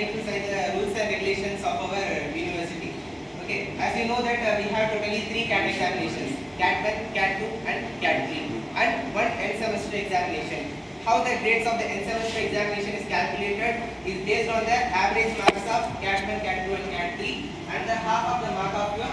going to cite the rules and regulations of our university. Okay, as you know that we have totally 3 CAT examinations, CAT 1, CAT 2 and CAT 3 and one end semester examination. How the grades of the end semester examination is calculated is based on the average marks of CAT 1, CAT 2 and CAT 3 and the half of the mark of your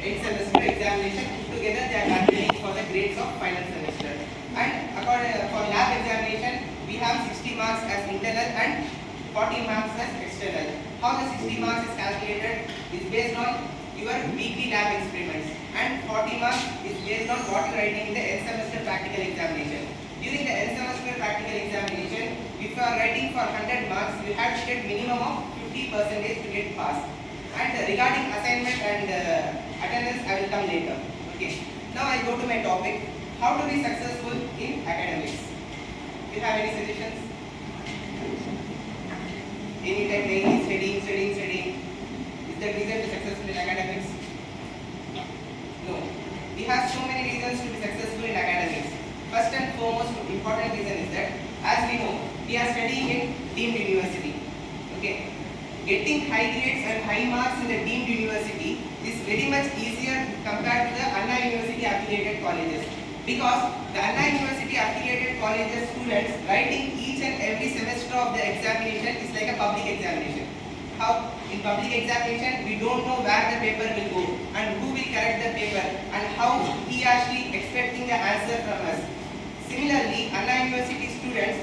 end semester examination. Put together they are calculating for the grades of final semester. And according for lab examination we have 60 marks as internal and 40 marks as external. How the 60 marks is calculated is based on your weekly lab experiments and 40 marks is based on what you are writing in the end semester practical examination. During the end semester practical examination, if you are writing for 100 marks, you have to get minimum of 50% to get passed. And regarding assignment and attendance, I will come later. Okay. Now I go to my topic: how to be successful in academics. Do you have any suggestions? Anytime studying. Is that reason to be successful in academics? No. We have so many reasons to be successful in academics. First and foremost important reason is that, as we know, we are studying in deemed university. Okay. Getting high grades and high marks in the deemed university is very much easier compared to the Anna University affiliated colleges. Because the Anna University affiliated colleges students writing each and every semester of the examination is like a public examination. How in public examination we don't know where the paper will go and who will correct the paper and how he or she expecting the answer from us. Similarly, Anna University students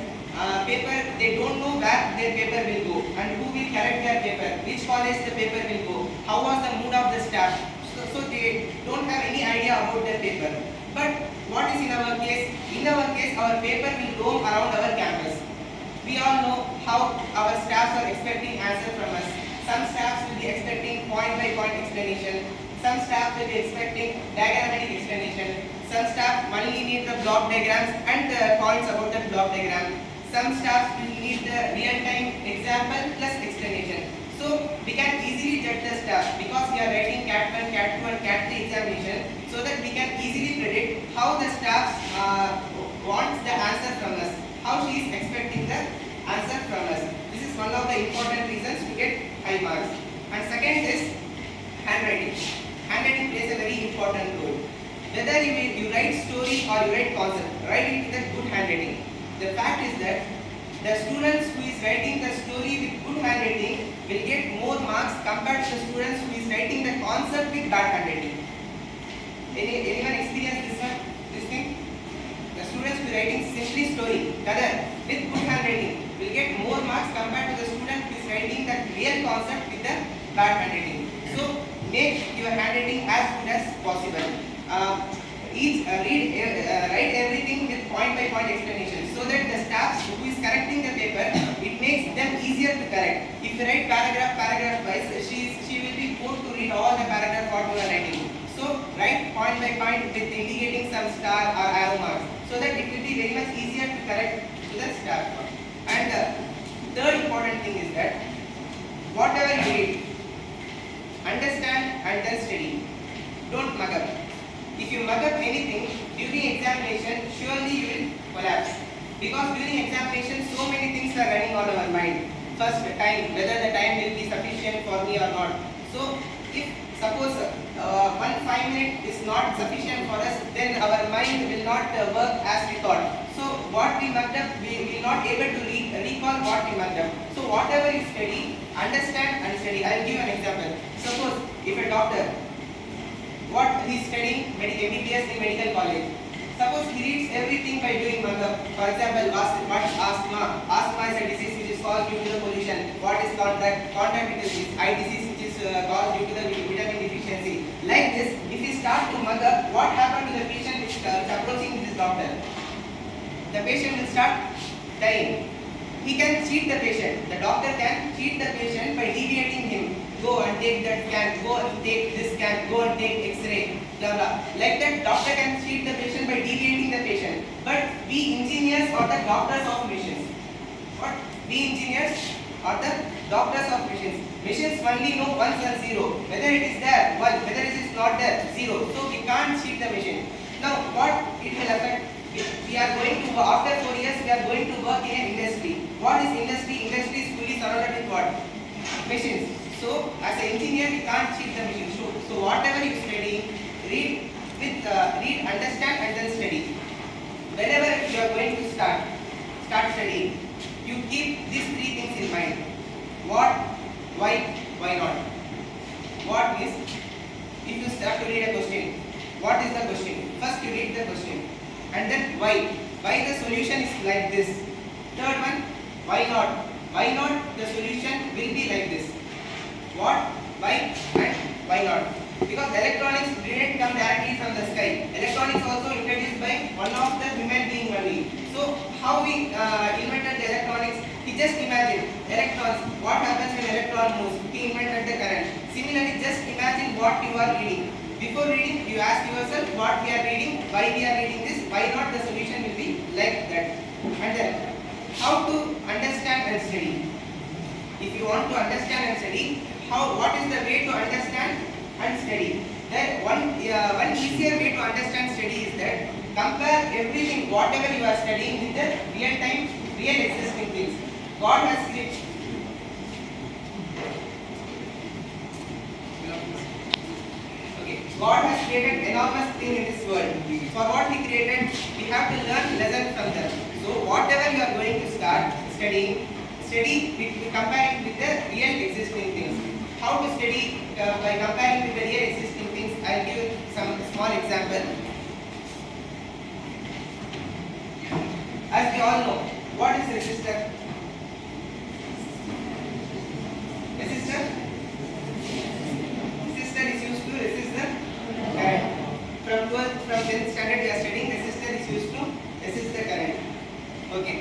paper they don't know where their paper will go and who will correct their paper, which college the paper will go, how was the mood of the staff. So they don't have any idea about their paper. But what is in our case? In our case, our paper will roam around our campus. We all know how our staffs are expecting answer from us. Some staffs will be expecting point by point explanation. Some staff will be expecting diagrammatic explanation. Some staff only need the block diagrams and the points about the block diagram. Some staffs will need the real-time example plus explanation. So we can easily judge the staff because we are writing CAT 1, CAT 2 and CAT 3 examination, so that we can easily predict how the staff wants the answer from us, how she is expecting the answer from us. This is one of the important reasons to get high marks. And second is handwriting. Handwriting plays a very important role. Whether you write story or you write concept, write it with a good handwriting. The fact is that the students who is writing the story with good handwriting will get more marks compared to the students who is writing the concept with bad handwriting. Anyone experience this one? This thing? The students who are writing simply story, Kadar, with good handwriting will get more marks compared to the student who is writing the real concept with the bad handwriting. So make your handwriting as good as possible. Write everything with point by point explanation, so that the staff who is correcting the paper, it makes them easier to correct. If you write paragraph wise, she will be forced to read all the paragraph what you are writing. So write point by point with indicating some star or arrow marks, so that it will be very much easier to correct to the staff. And the third important thing is that whatever you read, understand and then study. Don't mug up. If you mug up anything during examination, surely you will collapse. Because during examination, so many things are running on our mind. First, time, whether the time will be sufficient for me or not. So, if suppose 5 minutes is not sufficient for us, then our mind will not work as we thought. So, what we mugged up, we will not able to recall what we mugged up. So, whatever you study, understand and study. I will give an example. Suppose if a doctor, what he is studying MBBS in medical college. Suppose he reads everything by doing mug-up. For example, what is asthma? Asthma is a disease which is caused due to the pollution. What is contact? Contact disease. Eye disease which is caused due to the vitamin deficiency. Like this, if he starts to mug up, what happened to the patient which is approaching this doctor? The patient will start dying. He can cheat the patient. The doctor can cheat the patient by deviating him. Go and take that scan, go and take this scan, go and take X-ray, blah blah. Like that, doctor can treat the patient by deviating the patient. But we engineers are the doctors of machines. What? We engineers are the doctors of machines. Machines only know 1 and 0. Whether it is there, 1. Whether it is not there, 0. So we can't cheat the machine. Now, what it will affect? We are going to, after 4 years, we are going to work in an industry. What is industry? Industry is fully surrounded with what? machines. So as an engineer, you can't cheat the machine. So whatever you study, read, understand, and then study. Whenever you are going to start studying, you keep these three things in mind. What, why not? What is, if you start to read a question, what is the question? First you read the question, and then why. Why the solution is like this. Third one, why not? Why not the solution will be like this. What, why, and why not? Because electronics didn't come directly from the sky. Electronics also introduced by one of the human being only. So how we invented the electronics? He just imagined electrons. What happens when electron moves? He invented the current. Similarly, just imagine what you are reading. Before reading, you ask yourself what we are reading, why we are reading this, why not the solution will be like that. And then, how to understand and study. If you want to understand and study, what is the way to understand and study? Then one easier way to understand study is that compare everything, whatever you are studying with the real existing things. God has created. God has created enormous thing in this world. For what He created, we have to learn lesson from them. So whatever you are going to start studying, compare it with the real existing things. How to study by comparing with the real existing things? I will give some small example. As we all know, what is resistor? Resistor is used to resist the current. From 10th standard we are studying resistor is used to resist the current. Okay.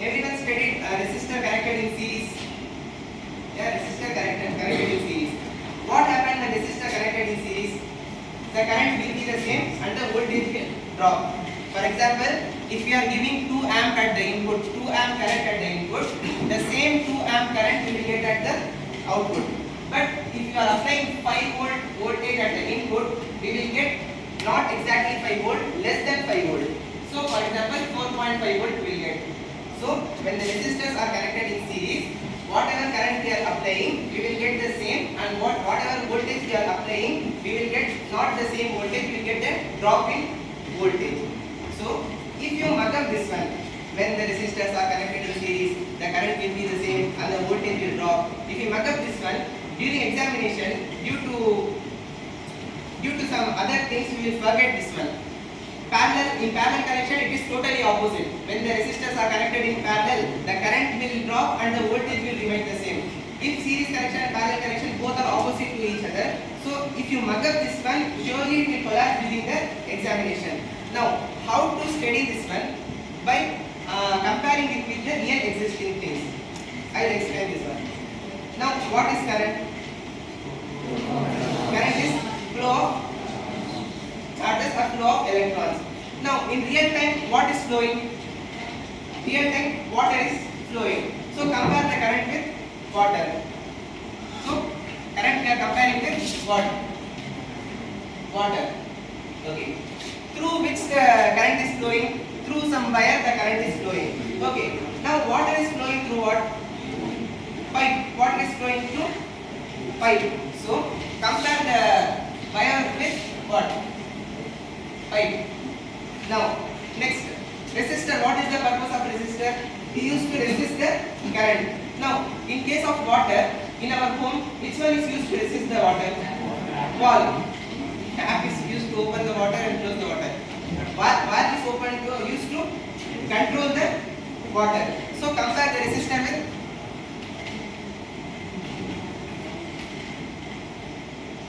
Everyone studied resistor connected in series. Yeah, resistor connected in series. What happened when resistor connected in series? The current will be the same and the voltage will drop. For example, if you are giving 2 amp at the input, 2 amp current at the input, the same 2 amp current will get at the output. But if you are applying 5 volt voltage at the input, we will get not exactly 5 volt, less than 5 volt. So for example, 4.5 volt we will get. So when the resistors are connected in series, whatever current we are applying, we will get the same, and whatever voltage we are applying, we will get not the same voltage, we will get the drop in voltage. So if you mug up this one, when the resistors are connected in series, the current will be the same and the voltage will drop. If you mug up this one, during examination, due to some other things, we will forget this one. In parallel connection, it is totally opposite. When the resistors are connected in parallel, the current will drop and the voltage will remain the same. If series connection and parallel connection both are opposite to each other, so if you mug up this one, surely it will collapse during the examination. Now, how to study this one? By comparing it with the real existing things. I will explain this one. Now, what is current? Current is flow of charges or flow of electrons. Now, in real time, what is flowing? Real time, water is flowing. So, compare the current with water. So, current we are comparing with water. Okay. Through which the current is flowing? Through some wire the current is flowing. Okay. Now, water is flowing through what? Pipe. Water is flowing through pipe. So, compare the wire with what? Pipe. Now, next, resistor. What is the purpose of resistor? We used to resist the current. Now, in case of water, in our home, which one is used to resist the water? Valve. Tap is used to open the water and close the water. Valve is open to used to control the water. So, compare the resistor with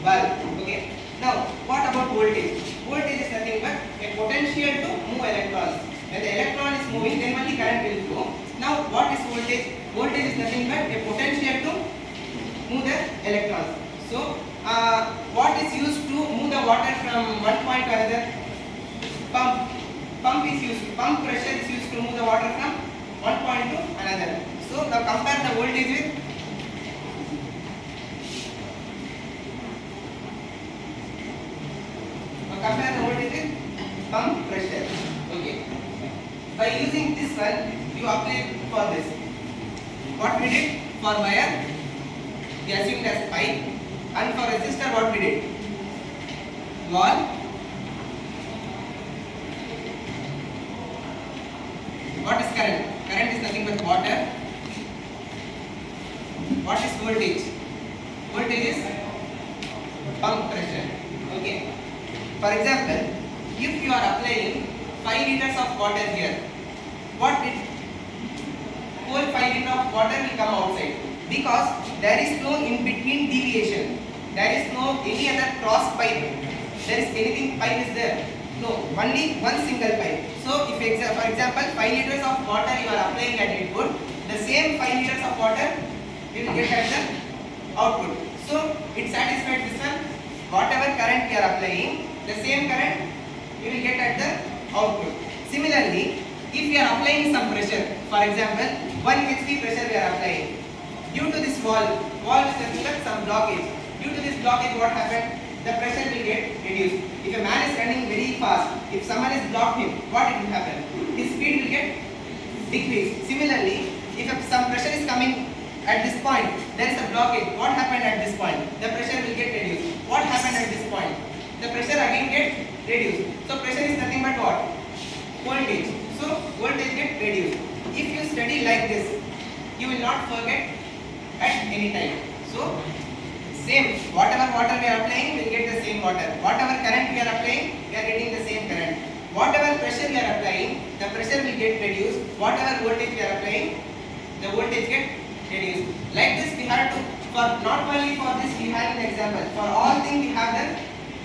valve. Okay. Now, what about voltage? Voltage is nothing but a potential to move electrons. When the electron is moving, then only current will flow. Now, what is voltage? Voltage is nothing but a potential to move the electrons. So, what is used to move the water from one point to another? Pump. Pump pressure is used to move the water from one point to another. So, now compare the voltage with pump pressure. Okay. By using this one, you apply for this. What we did for wire, we assumed as pipe, and for resistor, what we did? Wall. What is current? Current is nothing but water. What is voltage? Voltage is pump pressure. Okay. For example, if you are applying 5 liters of water here, what it whole 5 liters of water will come outside, because there is no in between deviation. There is no any other cross pipe. There is anything pipe is there? No, only one single pipe. So if for example 5 liters of water you are applying at input, the same 5 liters of water you will get at the output. So it satisfies this one. Whatever current you are applying, the same current you will get at the output. Similarly, if you are applying some pressure, for example 1 HP pressure we are applying, due to this wall is nothing but some blockage. Due to this blockage, what happened? The pressure will get reduced. If a man is running very fast, if someone has blocked him, what it will happen? His speed will get decreased. Similarly, if some pressure is coming at this point, there is a blockage. What happened at this point? The pressure will get reduced. What happened at this point? The pressure again get reduced. So pressure is nothing but what? Voltage. So voltage get reduced. If you study like this, you will not forget at any time. So same, whatever water we are applying, we will get the same water. Whatever current we are applying, we are getting the same current. Whatever pressure we are applying, the pressure will get reduced. Whatever voltage we are applying, the voltage get reduced. Like this we have to, for not only for this we have an example. For all things we have the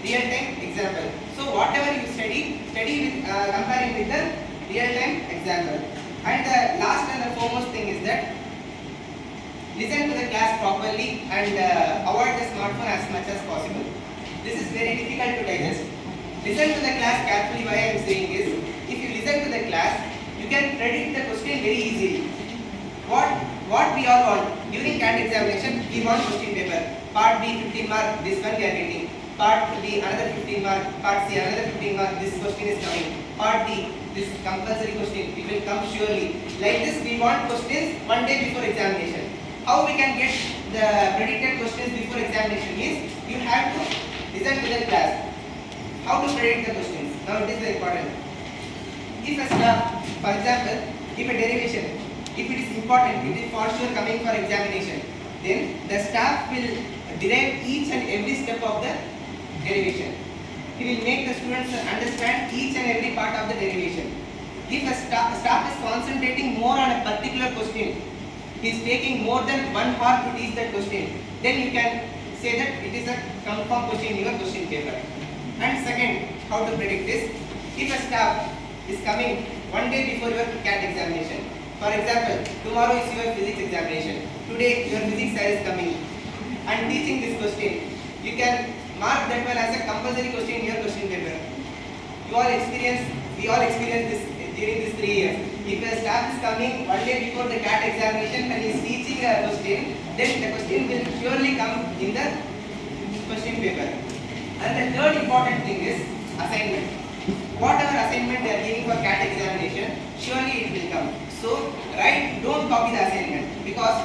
real-time example. So whatever you study with comparing with the real-time example. And the last and the foremost thing is that listen to the class properly and avoid the smartphone as much as possible. This is very difficult to digest. Listen to the class carefully. Why I am saying is, if you listen to the class, you can predict the question very easily. What we all want during CAT examination, we want question paper. Part B 15 mark, this one we are getting. Part B another 15 mark. Part C another 15 mark. This question is coming. Part D, this compulsory question, it will come surely. Like this, we want questions one day before examination. How we can get the predicted questions before examination is, you have to listen to the class. How to predict the questions? Now it is very important. If a stuff, for example, if a derivation, if it is important, it is for sure coming for examination, then the staff will derive each and every step of the derivation. He will make the students understand each and every part of the derivation. If a staff is concentrating more on a particular question, he is taking more than 1 hour to teach that question, then you can say that it is a confirmed question in your question paper. And second, how to predict this? If a staff is coming one day before your CAT examination, for example, tomorrow is your physics examination, today your physics sir is coming and teaching this question, you can mark that one as a compulsory question in your question paper. We all experience this during these 3 years. If a staff is coming one day before the CAT examination and is teaching a question, then the question will surely come in the question paper. And the third important thing is assignment. Whatever assignment they are giving for CAT examination, surely it will come. So, don't copy the assignment, because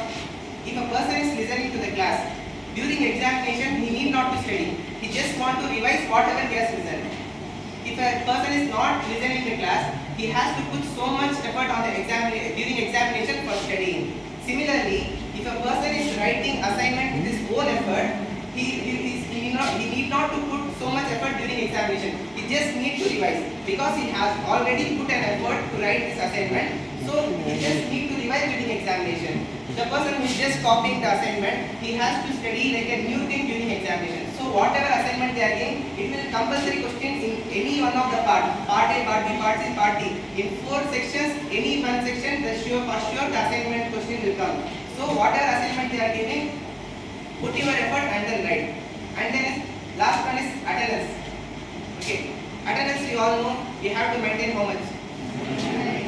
if a person is listening to the class, during examination he need not to study. He just want to revise whatever he has listened. If a person is not listening to the class, he has to put so much effort on the during examination for studying. Similarly, if a person is writing assignment with his own effort, he need not to put so much effort during examination. He just need to revise, because he has already put an effort to write this assignment. So he just need to revise during examination. The person who is just copying the assignment, he has to study like a new thing during examination. So whatever assignment they are giving, it will compulsory question in any one of the part A, part B, part C, part D. In 4 sections, any one section, for sure the assignment question will come. So whatever assignment they are giving, put your effort and then write. And then last one is attendance. Okay, attendance we all know, we have to maintain how much?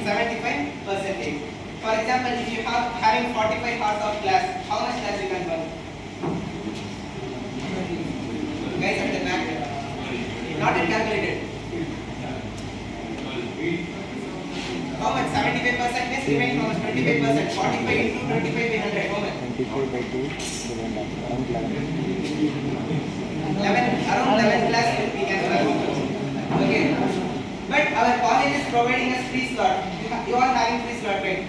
75%. For example, if you have having 45 hours of class, how much class you can run? Guys at the back, not yet calculated. how much? 75% is remaining how much? 25%. 45 into 25 by 100. How much? 25 by 2, around 11. 11, around 11 class we can have. Okay. But our college is providing us free slot. You are having free slot, right?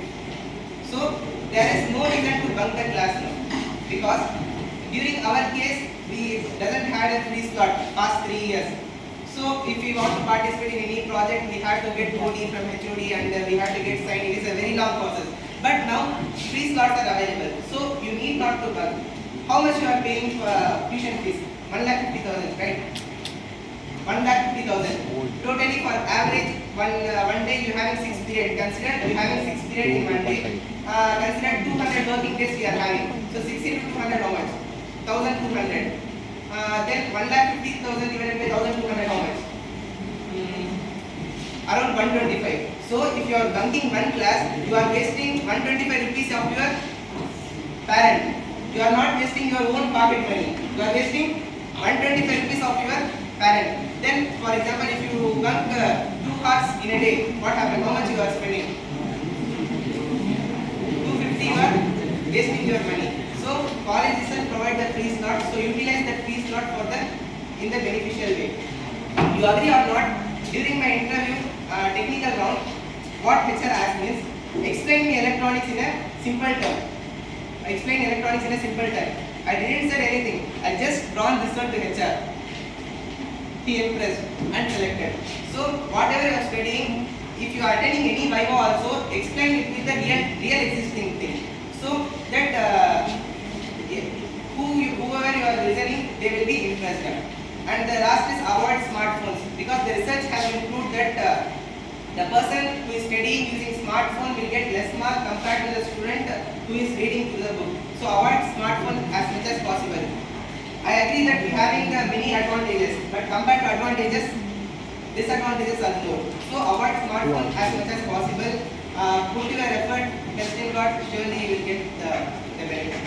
So there is no reason to bunk the class now. Because during our case, we doesn't had a free slot past 3 years. So if we want to participate in any project, we have to get OD from HOD and we have to get signed. It is a very long process. But now free slots are available. So you need not to bunk. How much you are paying for tuition fees? 1,50,000, right? 1,50,000. Totally for average one day you having 6 periods. Consider you having 6 periods in one day. Consider 200 working days we are having. So 6 into 200 how much? 1,200. Then 1,50,000 divided by 1,200 how much? Around 125. So if you are bunking one class, you are wasting 125 rupees of your parent. You are not wasting your own pocket money. You are wasting 125 rupees of your parent. Then, for example, if you bunk 2 hours in a day, what happens? How much you are spending? 250 you are wasting your money. So, college itself provide the free slot. So, utilize that free slot for the in the beneficial way. You agree or not? During my interview, technical round, what HR asked me is, explain me electronics in a simple term. Explain electronics in a simple term. I didn't say anything. I just drawn this one to HR. He impressed and selected. So whatever you are studying, if you are attending any Viva also, explain it with the real existing thing. So that whoever you are listening, they will be interested. And the last is avoid smartphones, because the research has proved that the person who is studying using smartphone will get less mark compared to the student who is reading through the book. So avoid smartphone as much as possible. I agree that we having many advantages, but compared to advantages, disadvantages are more. So avoid smartphone as much as possible. Put your effort, testing God, surely you will get the benefit.